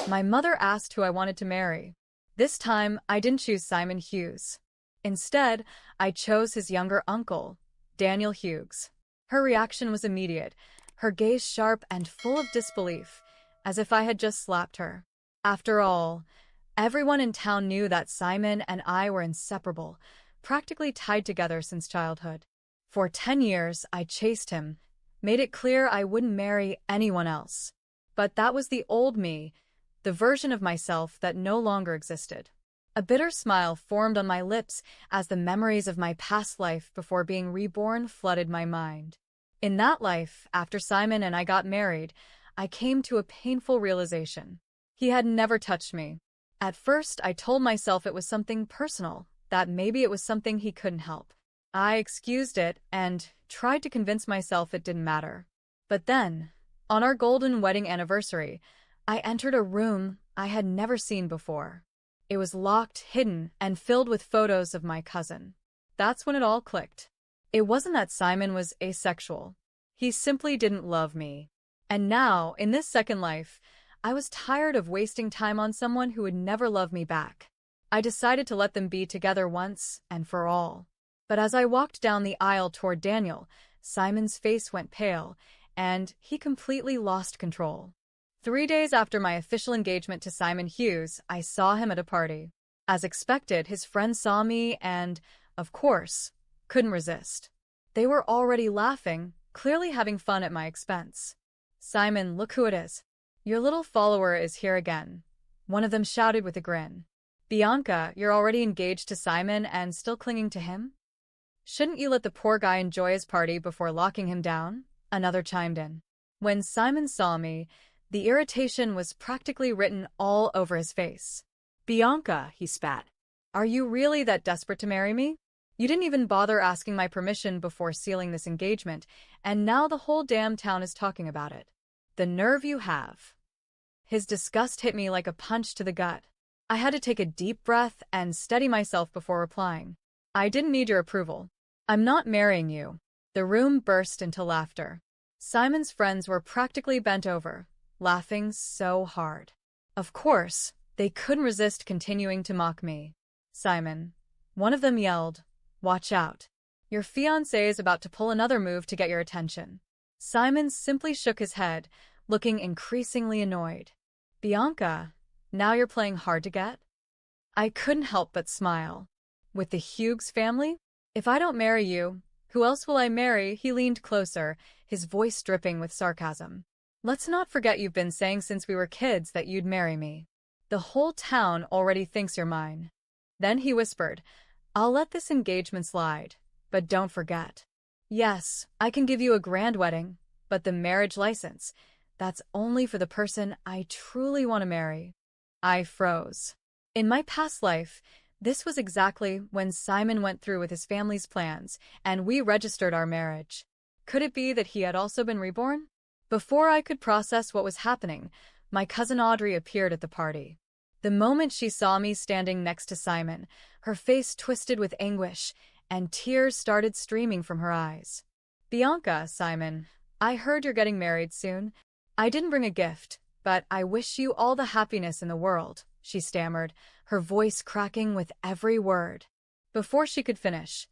My mother asked who I wanted to marry. This time, I didn't choose Simon Hughes. Instead, I chose his younger uncle, Daniel Hughes. Her reaction was immediate, her gaze sharp and full of disbelief, as if I had just slapped her. After all, everyone in town knew that Simon and I were inseparable, practically tied together since childhood. For 10 years, I chased him, made it clear I wouldn't marry anyone else. But that was the old me, the version of myself that no longer existed. A bitter smile formed on my lips as the memories of my past life before being reborn flooded my mind. In that life, after Simon and I got married, I came to a painful realization. He had never touched me. At first, I told myself it was something personal, that maybe it was something he couldn't help. I excused it and tried to convince myself it didn't matter. But then, on our golden wedding anniversary, I entered a room I had never seen before. It was locked, hidden, and filled with photos of my cousin. That's when it all clicked. It wasn't that Simon was asexual. He simply didn't love me. And now, in this second life, I was tired of wasting time on someone who would never love me back. I decided to let them be together once and for all. But as I walked down the aisle toward Daniel, Simon's face went pale, and he completely lost control. 3 days after my official engagement to Simon Hughes, I saw him at a party. As expected, his friends saw me and, of course, couldn't resist. They were already laughing, clearly having fun at my expense. "Simon, look who it is. Your little follower is here again," one of them shouted with a grin. "Bianca, you're already engaged to Simon and still clinging to him? Shouldn't you let the poor guy enjoy his party before locking him down?" Another chimed in. When Simon saw me, the irritation was practically written all over his face. "Bianca," he spat, "are you really that desperate to marry me? You didn't even bother asking my permission before sealing this engagement, and now the whole damn town is talking about it. The nerve you have." His disgust hit me like a punch to the gut. I had to take a deep breath and steady myself before replying. "I didn't need your approval. I'm not marrying you." The room burst into laughter. Simon's friends were practically bent over, laughing so hard. Of course, they couldn't resist continuing to mock me. "Simon," one of them yelled, "watch out. Your fiancé is about to pull another move to get your attention." Simon simply shook his head, looking increasingly annoyed. "Bianca, now you're playing hard to get?" I couldn't help but smile. "With the Hughes family? If I don't marry you, who else will I marry?" He leaned closer, his voice dripping with sarcasm. "Let's not forget you've been saying since we were kids that you'd marry me. The whole town already thinks you're mine." Then he whispered, "I'll let this engagement slide, but don't forget. Yes, I can give you a grand wedding, but the marriage license, that's only for the person I truly want to marry." I froze. In my past life, this was exactly when Simon went through with his family's plans, and we registered our marriage. Could it be that he had also been reborn? Before I could process what was happening, my cousin Audrey appeared at the party. The moment she saw me standing next to Simon, her face twisted with anguish, and tears started streaming from her eyes. "Bianca, Simon, I heard you're getting married soon. I didn't bring a gift, but I wish you all the happiness in the world," she stammered, her voice cracking with every word. Before she could finish,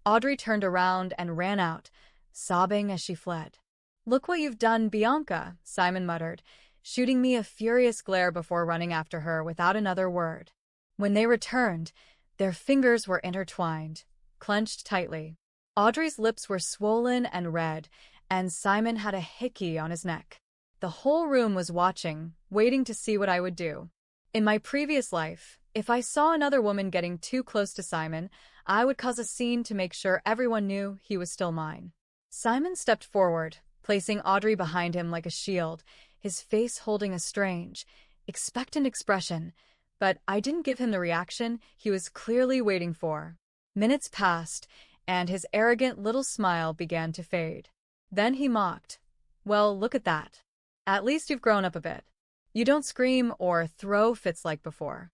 Audrey turned around and ran out, sobbing as she fled. "Look what you've done, Bianca," Simon muttered, shooting me a furious glare before running after her without another word. When they returned, their fingers were intertwined, clenched tightly. Audrey's lips were swollen and red, and Simon had a hickey on his neck. The whole room was watching, waiting to see what I would do. In my previous life, if I saw another woman getting too close to Simon, I would cause a scene to make sure everyone knew he was still mine. Simon stepped forward, placing Audrey behind him like a shield, his face holding a strange, expectant expression, but I didn't give him the reaction he was clearly waiting for. Minutes passed, and his arrogant little smile began to fade. Then he mocked. "Well, look at that. At least you've grown up a bit. You don't scream or throw fits like before."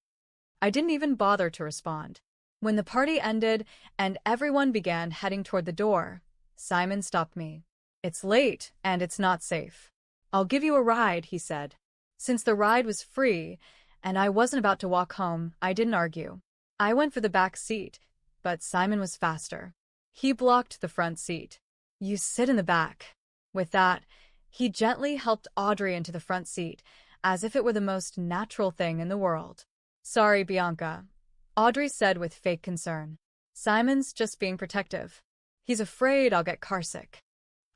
I didn't even bother to respond. When the party ended and everyone began heading toward the door, Simon stopped me. "It's late, and it's not safe. I'll give you a ride," he said. Since the ride was free, and I wasn't about to walk home, I didn't argue. I went for the back seat, but Simon was faster. He blocked the front seat. "You sit in the back." With that, he gently helped Audrey into the front seat, as if it were the most natural thing in the world. "Sorry, Bianca," Audrey said with fake concern. "Simon's just being protective. He's afraid I'll get carsick."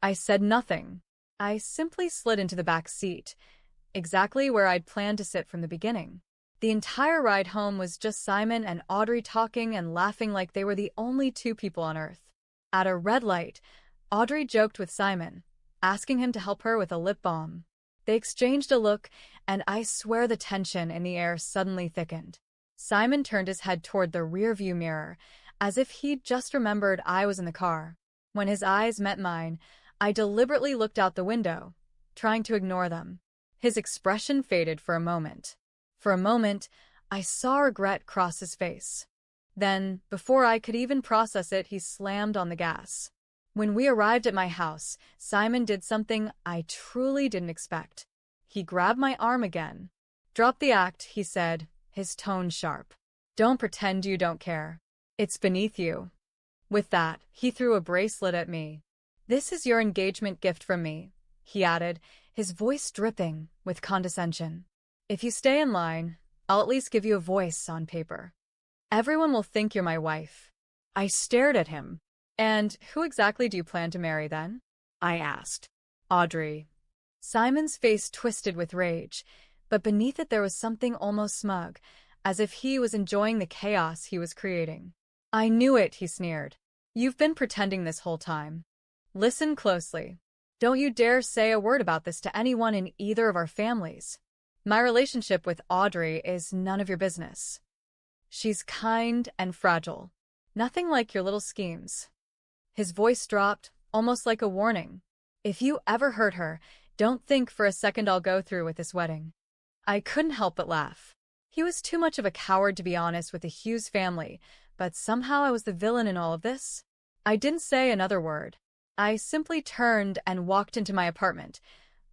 I said nothing. I simply slid into the back seat, exactly where I'd planned to sit from the beginning. The entire ride home was just Simon and Audrey talking and laughing like they were the only two people on Earth. At a red light, Audrey joked with Simon, asking him to help her with a lip balm. They exchanged a look, and I swear the tension in the air suddenly thickened. Simon turned his head toward the rearview mirror, as if he'd just remembered I was in the car. When his eyes met mine, I deliberately looked out the window, trying to ignore them. His expression faded for a moment. For a moment, I saw regret cross his face. Then, before I could even process it, he slammed on the gas. When we arrived at my house, Simon did something I truly didn't expect. He grabbed my arm again. "Drop the act," he said, his tone sharp. "Don't pretend you don't care. It's beneath you." With that, he threw a bracelet at me. "This is your engagement gift from me," he added, his voice dripping with condescension. "If you stay in line, I'll at least give you a voice on paper. Everyone will think you're my wife." I stared at him. "And who exactly do you plan to marry then?" I asked. "Audrey." Simon's face twisted with rage, but beneath it there was something almost smug, as if he was enjoying the chaos he was creating. "I knew it," he sneered. "You've been pretending this whole time. Listen closely. Don't you dare say a word about this to anyone in either of our families. My relationship with Audrey is none of your business. She's kind and fragile. Nothing like your little schemes." His voice dropped, almost like a warning. "If you ever hurt her, don't think for a second I'll go through with this wedding." I couldn't help but laugh. He was too much of a coward to be honest with the Hughes family, but somehow I was the villain in all of this. I didn't say another word. I simply turned and walked into my apartment,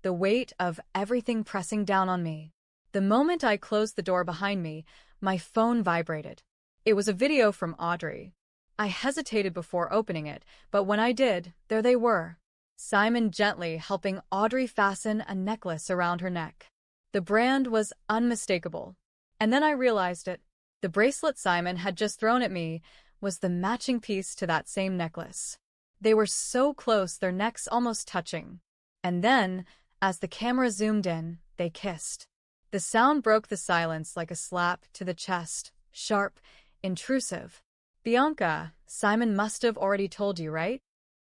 the weight of everything pressing down on me. The moment I closed the door behind me, my phone vibrated. It was a video from Audrey. I hesitated before opening it, but when I did, there they were. Simon gently helping Audrey fasten a necklace around her neck. The brand was unmistakable. And then I realized it. The bracelet Simon had just thrown at me was the matching piece to that same necklace. They were so close, their necks almost touching. And then, as the camera zoomed in, they kissed. The sound broke the silence like a slap to the chest, sharp, intrusive. "Bianca, Simon must have already told you, right?"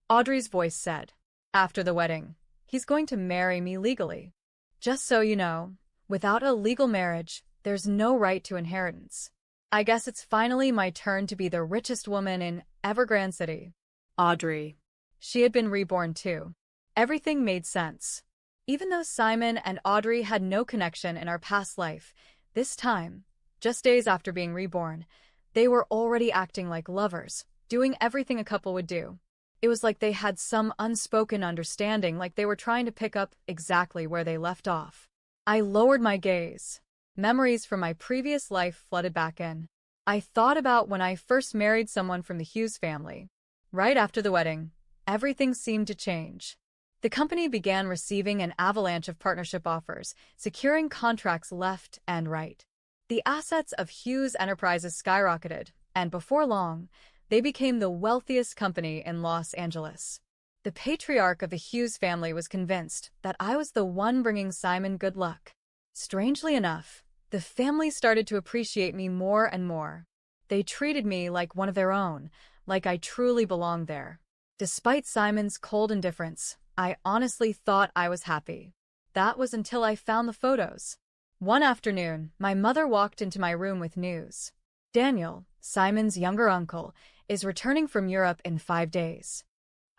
Audrey's voice said. "After the wedding, he's going to marry me legally. Just so you know, without a legal marriage, there's no right to inheritance. I guess it's finally my turn to be the richest woman in Evergrande City." Audrey. She had been reborn too. Everything made sense. Even though Simon and Audrey had no connection in our past life, this time, just days after being reborn, they were already acting like lovers, doing everything a couple would do. It was like they had some unspoken understanding, like they were trying to pick up exactly where they left off. I lowered my gaze. Memories from my previous life flooded back in. I thought about when I first married someone from the Hughes family. Right after the wedding, everything seemed to change. The company began receiving an avalanche of partnership offers, securing contracts left and right. The assets of Hughes Enterprises skyrocketed, and before long, they became the wealthiest company in Los Angeles. The patriarch of the Hughes family was convinced that I was the one bringing Simon good luck. Strangely enough, the family started to appreciate me more and more. They treated me like one of their own, like I truly belonged there. Despite Simon's cold indifference, I honestly thought I was happy. That was until I found the photos. One afternoon, my mother walked into my room with news. "Daniel, Simon's younger uncle, is returning from Europe in 5 days."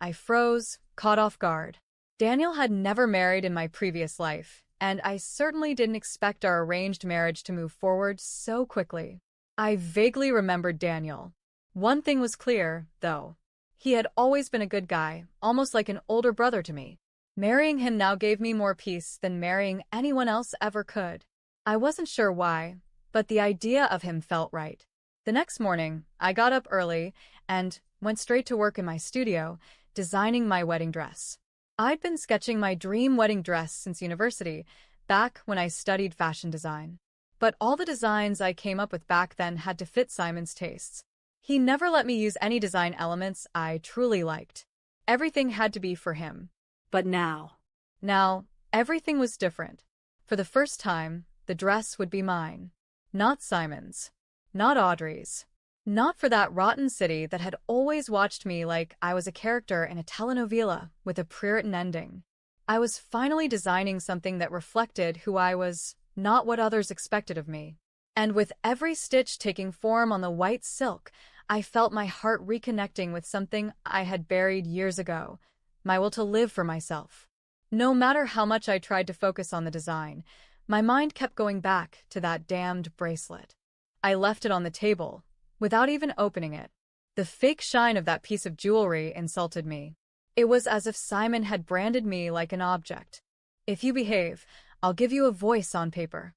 I froze, caught off guard. Daniel had never married in my previous life, and I certainly didn't expect our arranged marriage to move forward so quickly. I vaguely remembered Daniel. One thing was clear, though. He had always been a good guy, almost like an older brother to me. Marrying him now gave me more peace than marrying anyone else ever could. I wasn't sure why, but the idea of him felt right. The next morning, I got up early and went straight to work in my studio, designing my wedding dress. I'd been sketching my dream wedding dress since university, back when I studied fashion design. But all the designs I came up with back then had to fit Simon's tastes. He never let me use any design elements I truly liked. Everything had to be for him. But now, everything was different. For the first time, the dress would be mine. Not Simon's. Not Audrey's. Not for that rotten city that had always watched me like I was a character in a telenovela with a pre-written ending. I was finally designing something that reflected who I was, not what others expected of me. And with every stitch taking form on the white silk, I felt my heart reconnecting with something I had buried years ago, my will to live for myself. No matter how much I tried to focus on the design, my mind kept going back to that damned bracelet. I left it on the table, without even opening it. The fake shine of that piece of jewelry insulted me. It was as if Simon had branded me like an object. If you behave, I'll give you a voice on paper.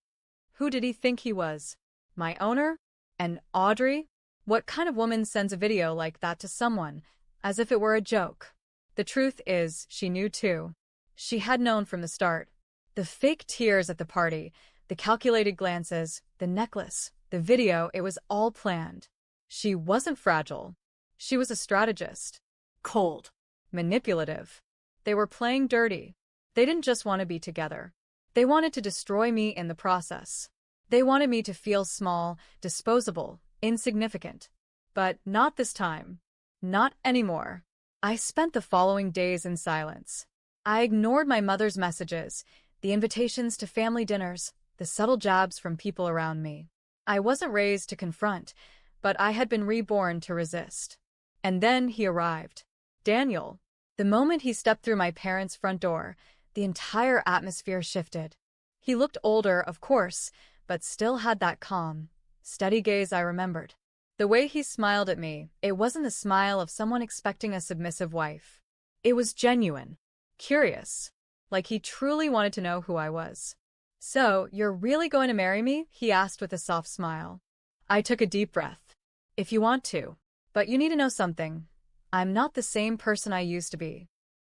Who did he think he was? My owner? And Audrey? What kind of woman sends a video like that to someone, as if it were a joke? The truth is, she knew too. She had known from the start. The fake tears at the party, the calculated glances, the necklace, the video, it was all planned. She wasn't fragile. She was a strategist. Cold. Manipulative. They were playing dirty. They didn't just want to be together. They wanted to destroy me in the process. They wanted me to feel small, disposable, insignificant. But not this time. Not anymore. I spent the following days in silence. I ignored my mother's messages, the invitations to family dinners, the subtle jabs from people around me. I wasn't raised to confront, but I had been reborn to resist. And then he arrived. Daniel. The moment he stepped through my parents' front door, the entire atmosphere shifted. He looked older, of course, but still had that calm, steady gaze I remembered. The way he smiled at me, it wasn't the smile of someone expecting a submissive wife. It was genuine, curious, like he truly wanted to know who I was. So, you're really going to marry me? He asked with a soft smile. I took a deep breath. If you want to. But you need to know something. I'm not the same person I used to be.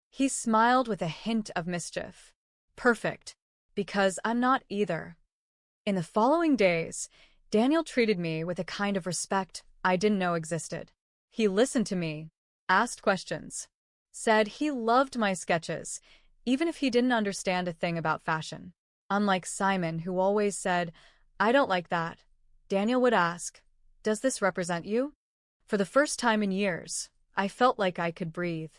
He smiled with a hint of mischief. Perfect. Because I'm not either. In the following days, Daniel treated me with a kind of respect I didn't know existed. He listened to me, asked questions, said he loved my sketches, even if he didn't understand a thing about fashion. Unlike Simon, who always said, I don't like that, Daniel would ask, does this represent you? For the first time in years, I felt like I could breathe.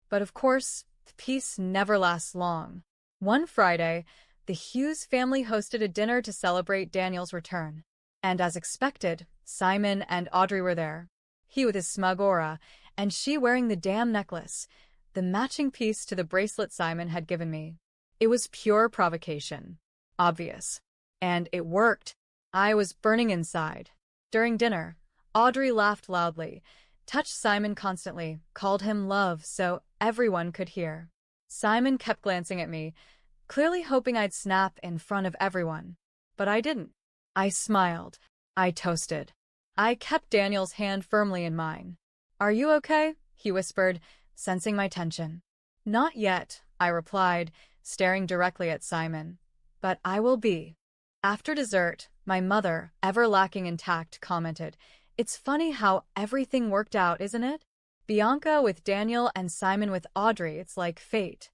But of course, peace never lasts long. One Friday, the Hughes family hosted a dinner to celebrate Daniel's return. And as expected, Simon and Audrey were there. He with his smug aura, and she wearing the damn necklace, the matching piece to the bracelet Simon had given me. It was pure provocation. Obvious. And it worked. I was burning inside. During dinner, Audrey laughed loudly, touched Simon constantly, called him love so everyone could hear. Simon kept glancing at me, clearly hoping I'd snap in front of everyone. But I didn't. I smiled. I toasted. I kept Daniel's hand firmly in mine. Are you okay? He whispered, sensing my tension. Not yet, I replied, staring directly at Simon. But I will be. After dessert, my mother, ever lacking in tact, commented, It's funny how everything worked out, isn't it? Bianca with Daniel and Simon with Audrey, it's like fate.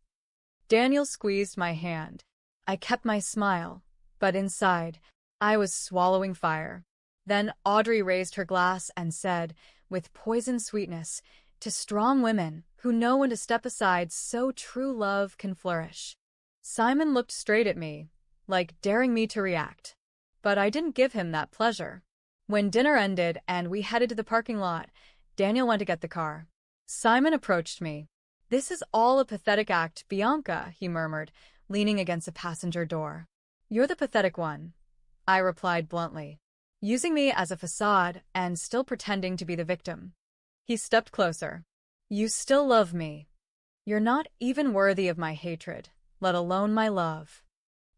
Daniel squeezed my hand. I kept my smile, but inside, I was swallowing fire. Then Audrey raised her glass and said, with poison sweetness, to strong women who know when to step aside so true love can flourish. Simon looked straight at me, like daring me to react. But I didn't give him that pleasure. When dinner ended and we headed to the parking lot, Daniel went to get the car. Simon approached me. This is all a pathetic act, Bianca, he murmured, leaning against a passenger door. You're the pathetic one, I replied bluntly, using me as a facade and still pretending to be the victim. He stepped closer. You still love me. You're not even worthy of my hatred, let alone my love.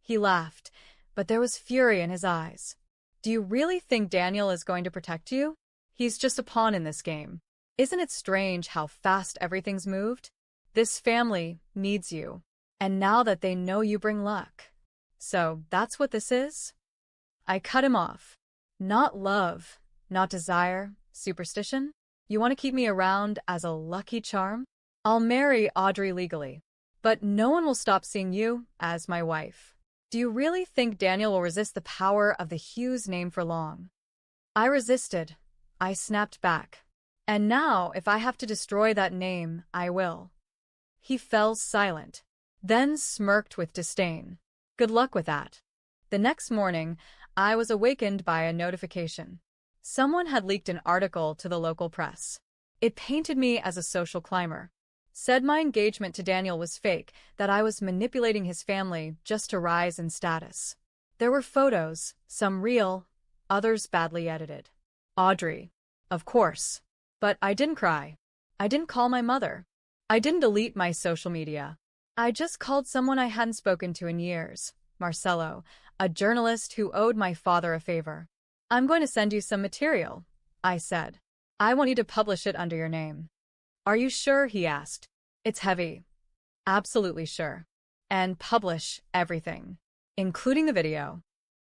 He laughed, but there was fury in his eyes. Do you really think Daniel is going to protect you? He's just a pawn in this game. Isn't it strange how fast everything's moved? This family needs you. And now that they know you bring luck. So that's what this is? I cut him off. Not love, not desire, superstition. You want to keep me around as a lucky charm? I'll marry Audrey legally. But no one will stop seeing you as my wife. Do you really think Daniel will resist the power of the Hughes name for long? I resisted. I snapped back. And now, if I have to destroy that name, I will. He fell silent, then smirked with disdain. Good luck with that. The next morning, I was awakened by a notification. Someone had leaked an article to the local press. It painted me as a social climber. Said my engagement to Daniel was fake, that I was manipulating his family just to rise in status. There were photos, some real, others badly edited. Audrey. Of course. But I didn't cry. I didn't call my mother. I didn't delete my social media. I just called someone I hadn't spoken to in years, Marcelo, a journalist who owed my father a favor. I'm going to send you some material, I said. I want you to publish it under your name. Are you sure? He asked. It's heavy. Absolutely sure. And publish everything, including the video.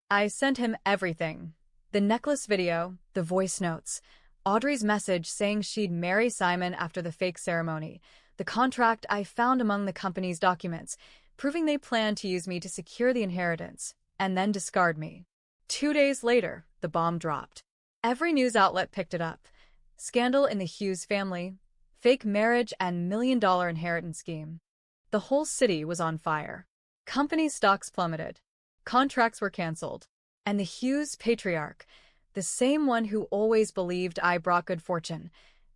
I sent him everything. The necklace video, the voice notes, Audrey's message saying she'd marry Simon after the fake ceremony, the contract I found among the company's documents, proving they planned to use me to secure the inheritance, and then discard me. 2 days later, the bomb dropped. Every news outlet picked it up. Scandal in the Hughes family, fake marriage and million-dollar inheritance scheme. The whole city was on fire. Company stocks plummeted. Contracts were canceled. And the Hughes patriarch, the same one who always believed I brought good fortune,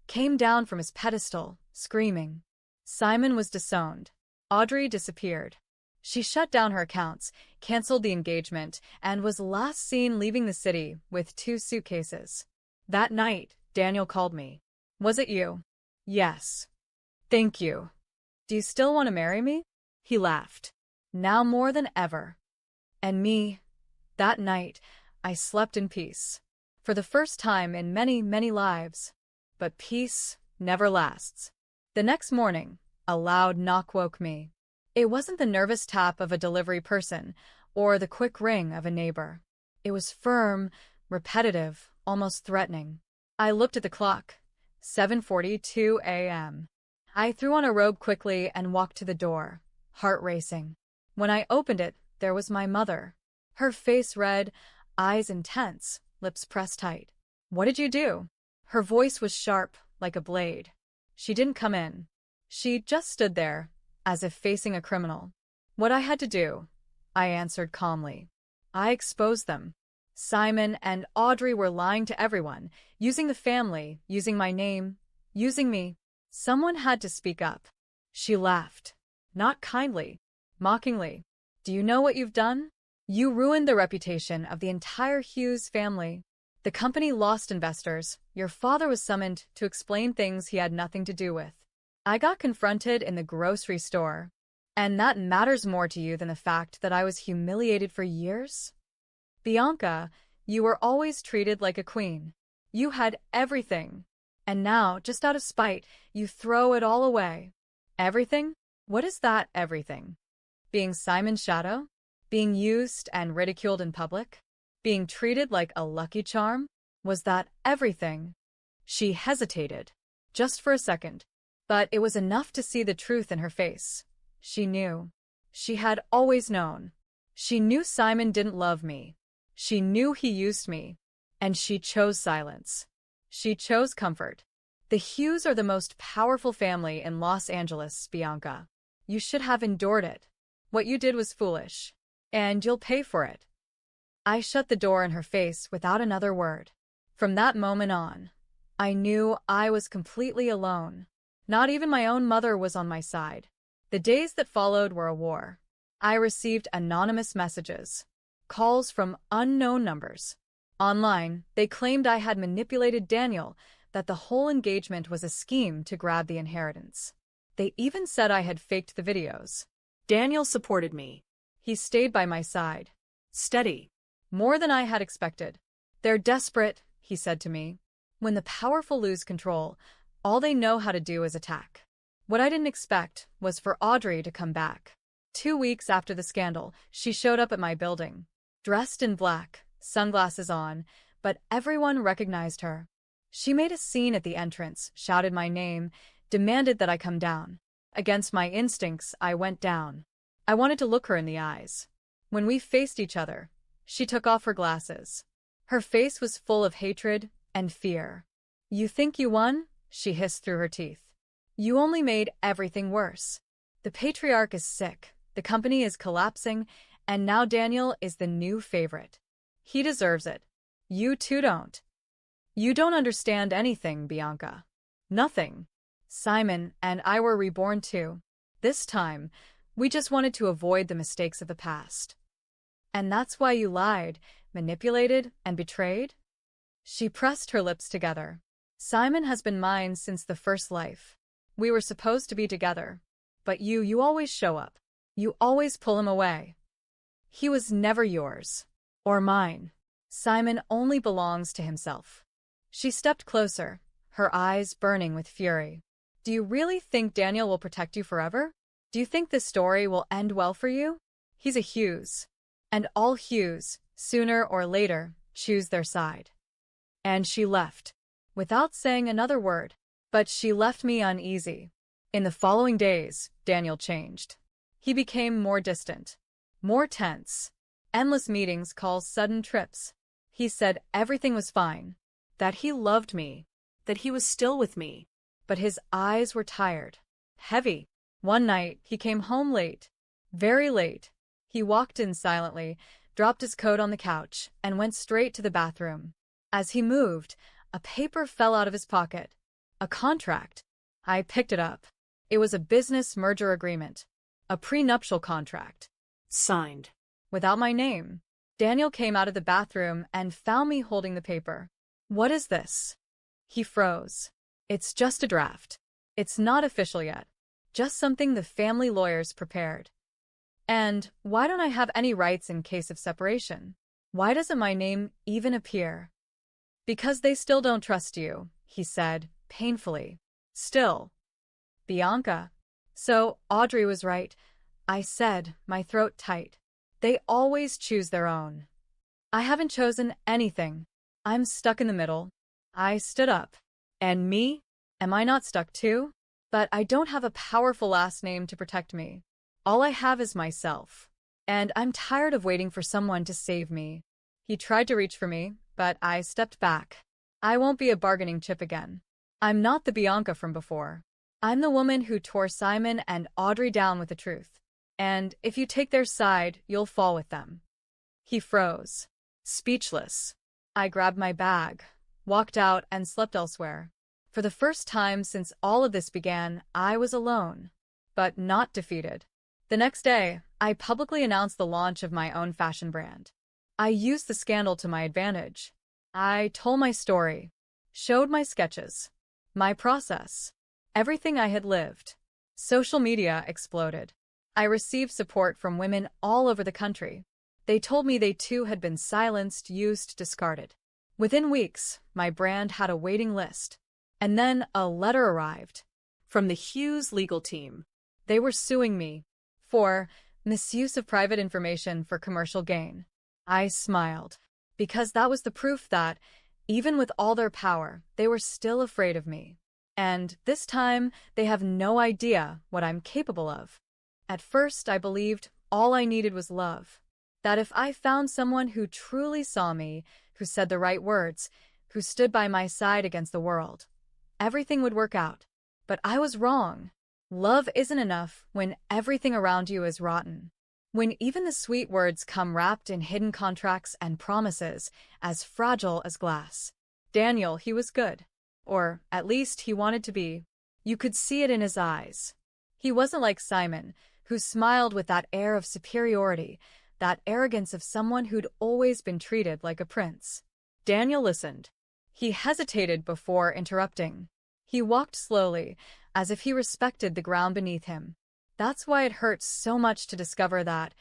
came down from his pedestal, screaming. Simon was disowned. Audrey disappeared. She shut down her accounts, canceled the engagement, and was last seen leaving the city with 2 suitcases. That night, Daniel called me. Was it you? Yes. Thank you. Do you still want to marry me? He laughed. Now more than ever. And me. That night, I slept in peace. For the first time in many, many lives. But peace never lasts. The next morning, a loud knock woke me. It wasn't the nervous tap of a delivery person or the quick ring of a neighbor. It was firm, repetitive, almost threatening. I looked at the clock. 7:42 a.m. I threw on a robe quickly and walked to the door, heart racing. When I opened it, there was my mother. Her face red, eyes intense, lips pressed tight. What did you do? Her voice was sharp, like a blade. She didn't come in. She just stood there, as if facing a criminal. What I had to do, I answered calmly. I exposed them. Simon and Audrey were lying to everyone, using the family, using my name, using me. Someone had to speak up. She laughed. Not kindly, mockingly. Do you know what you've done? You ruined the reputation of the entire Hughes family. The company lost investors. Your father was summoned to explain things he had nothing to do with. I got confronted in the grocery store. And that matters more to you than the fact that I was humiliated for years? Bianca, you were always treated like a queen. You had everything. And now, just out of spite, you throw it all away. Everything? What is that everything? Being Simon's shadow? Being used and ridiculed in public? Being treated like a lucky charm? Was that everything? She hesitated, just for a second, but it was enough to see the truth in her face. She knew. She had always known. She knew Simon didn't love me. She knew he used me. And she chose silence. She chose comfort. The Hughes are the most powerful family in Los Angeles, Bianca. You should have endured it. What you did was foolish. And you'll pay for it. I shut the door in her face without another word. From that moment on, I knew I was completely alone. Not even my own mother was on my side. The days that followed were a war. I received anonymous messages, calls from unknown numbers. Online, they claimed I had manipulated Daniel, that the whole engagement was a scheme to grab the inheritance. They even said I had faked the videos. Daniel supported me. He stayed by my side. Steady. More than I had expected. They're desperate, he said to me. When the powerful lose control, all they know how to do is attack. What I didn't expect was for Audrey to come back. 2 weeks after the scandal, she showed up at my building. Dressed in black, sunglasses on, but everyone recognized her. She made a scene at the entrance, shouted my name, demanded that I come down. Against my instincts, I went down. I wanted to look her in the eyes. When we faced each other, she took off her glasses. Her face was full of hatred and fear. "You think you won?" she hissed through her teeth. "You only made everything worse. The patriarch is sick, the company is collapsing, and now Daniel is the new favorite. He deserves it. You too don't. You don't understand anything, Bianca. Nothing. Simon and I were reborn too. This time, we just wanted to avoid the mistakes of the past. And that's why you lied, manipulated, and betrayed?" She pressed her lips together. "Simon has been mine since the first life. We were supposed to be together. But you always show up. You always pull him away. He was never yours. Or mine. Simon only belongs to himself." She stepped closer, her eyes burning with fury. "Do you really think Daniel will protect you forever? Do you think this story will end well for you? He's a Hughes. And all Hughes, sooner or later, choose their side." And she left, without saying another word. But she left me uneasy. In the following days, Daniel changed. He became more distant, more tense. Endless meetings, calls, sudden trips. He said everything was fine, that he loved me, That he was still with me. but his eyes were tired, heavy. One night, he came home late, very late. He walked in silently, dropped his coat on the couch, and went straight to the bathroom. As he moved, a paper fell out of his pocket. A contract. I picked it up. It was a business merger agreement. A prenuptial contract. Signed. Without my name. Daniel came out of the bathroom and found me holding the paper. "What is this?" He froze. "It's just a draft. It's not official yet. Just something the family lawyers prepared." "And why don't I have any rights in case of separation? Why doesn't my name even appear?" "Because they still don't trust you," he said, painfully. "Still." "Bianca." "So, Audrey was right," I said, my throat tight. "They always choose their own. I haven't chosen anything. I'm stuck in the middle." I stood up. "And me? Am I not stuck too? But I don't have a powerful last name to protect me. All I have is myself. And I'm tired of waiting for someone to save me." He tried to reach for me, but I stepped back. I won't be a bargaining chip again. I'm not the Bianca from before. I'm the woman who tore Simon and Audrey down with the truth. And if you take their side, you'll fall with them. He froze. Speechless. I grabbed my bag, walked out, and slept elsewhere. For the first time since all of this began, I was alone, but not defeated. The next day, I publicly announced the launch of my own fashion brand. I used the scandal to my advantage. I told my story, showed my sketches, my process, everything I had lived. Social media exploded. I received support from women all over the country. They told me they too had been silenced, used, discarded. Within weeks, my brand had a waiting list. And then a letter arrived. From the Hughes legal team. They were suing me for misuse of private information for commercial gain. I smiled, because that was the proof that, even with all their power, they were still afraid of me. And this time, they have no idea what I'm capable of. At first, I believed all I needed was love. That if I found someone who truly saw me, who said the right words, who stood by my side against the world, everything would work out. But I was wrong. Love isn't enough when everything around you is rotten. When even the sweet words come wrapped in hidden contracts and promises, as fragile as glass. Daniel, he was good. Or, at least, he wanted to be. You could see it in his eyes. He wasn't like Simon, who smiled with that air of superiority, that arrogance of someone who'd always been treated like a prince. Daniel listened. He hesitated before interrupting. He walked slowly, as if he respected the ground beneath him. That's why it hurts so much to discover that,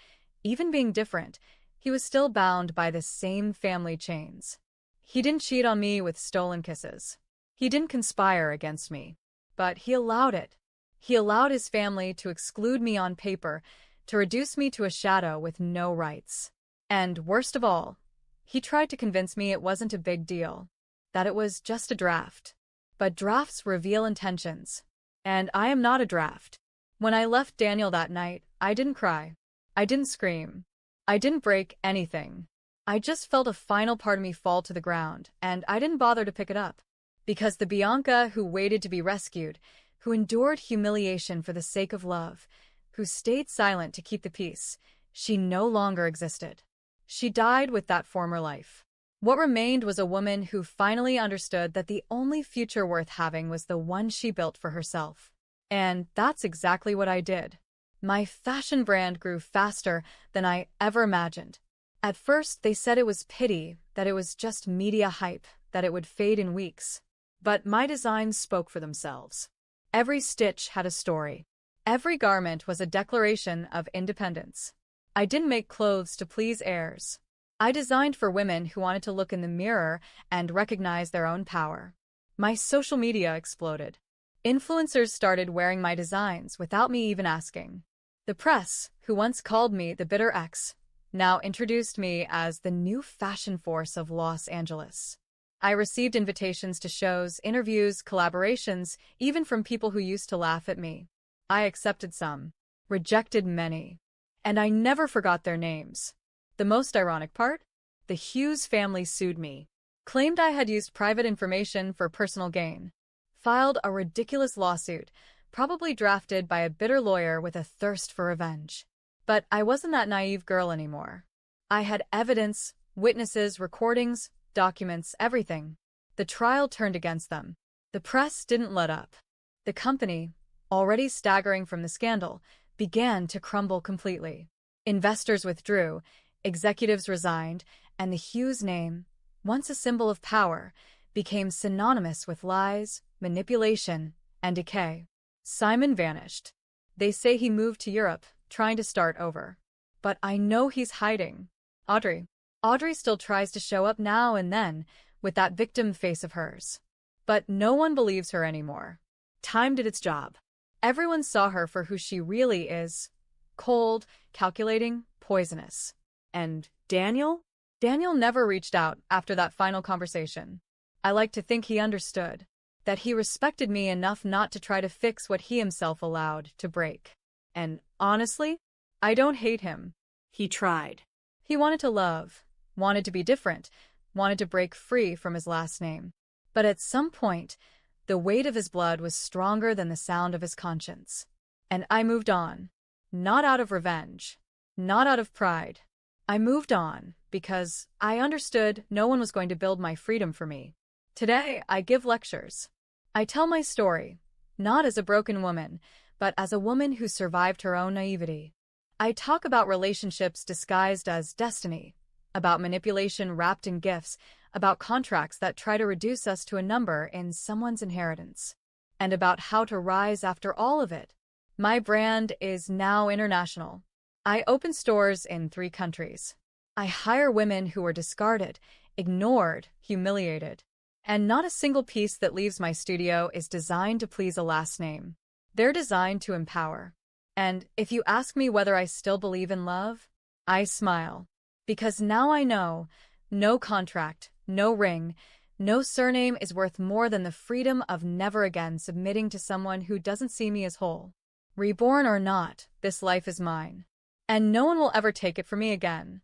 even being different, he was still bound by the same family chains. He didn't cheat on me with stolen kisses. He didn't conspire against me. But he allowed it. He allowed his family to exclude me on paper, to reduce me to a shadow with no rights. And worst of all, he tried to convince me it wasn't a big deal, that it was just a draft. But drafts reveal intentions. And I am not a draft. When I left Daniel that night, I didn't cry. I didn't scream. I didn't break anything. I just felt a final part of me fall to the ground, and I didn't bother to pick it up. Because the Bianca who waited to be rescued, who endured humiliation for the sake of love, who stayed silent to keep the peace, she no longer existed. She died with that former life. What remained was a woman who finally understood that the only future worth having was the one she built for herself. And that's exactly what I did. My fashion brand grew faster than I ever imagined. At first, they said it was pity, that it was just media hype, that it would fade in weeks. But my designs spoke for themselves. Every stitch had a story. Every garment was a declaration of independence. I didn't make clothes to please heirs. I designed for women who wanted to look in the mirror and recognize their own power. My social media exploded. Influencers started wearing my designs without me even asking. The press, who once called me the bitter ex, now introduced me as the new fashion force of Los Angeles. I received invitations to shows, interviews, collaborations, even from people who used to laugh at me. I accepted some, rejected many, and I never forgot their names. The most ironic part? The Hughes family sued me, claimed I had used private information for personal gain, filed a ridiculous lawsuit, probably drafted by a bitter lawyer with a thirst for revenge. But I wasn't that naive girl anymore. I had evidence, witnesses, recordings, documents, everything. The trial turned against them. The press didn't let up. The company, already staggering from the scandal, began to crumble completely. Investors withdrew, executives resigned, and the Hughes name, once a symbol of power, became synonymous with lies, manipulation, and decay. Simon vanished. They say he moved to Europe, trying to start over. But I know he's hiding. Audrey still tries to show up now and then, with that victim face of hers. But no one believes her anymore. Time did its job. Everyone saw her for who she really is. Cold, calculating, poisonous. And Daniel? Daniel never reached out after that final conversation. I like to think he understood. That he respected me enough not to try to fix what he himself allowed to break. And honestly, I don't hate him. He tried. He wanted to love, wanted to be different, wanted to break free from his last name. But at some point, the weight of his blood was stronger than the sound of his conscience. And I moved on. Not out of revenge. Not out of pride. I moved on because I understood no one was going to build my freedom for me. Today, I give lectures. I tell my story, not as a broken woman, but as a woman who survived her own naivety. I talk about relationships disguised as destiny, about manipulation wrapped in gifts, about contracts that try to reduce us to a number in someone's inheritance, and about how to rise after all of it. My brand is now international. I open stores in 3 countries. I hire women who were discarded, ignored, humiliated. And not a single piece that leaves my studio is designed to please a last name. They're designed to empower. And if you ask me whether I still believe in love, I smile. Because now I know, no contract, no ring, no surname is worth more than the freedom of never again submitting to someone who doesn't see me as whole. Reborn or not, this life is mine. And no one will ever take it from me again.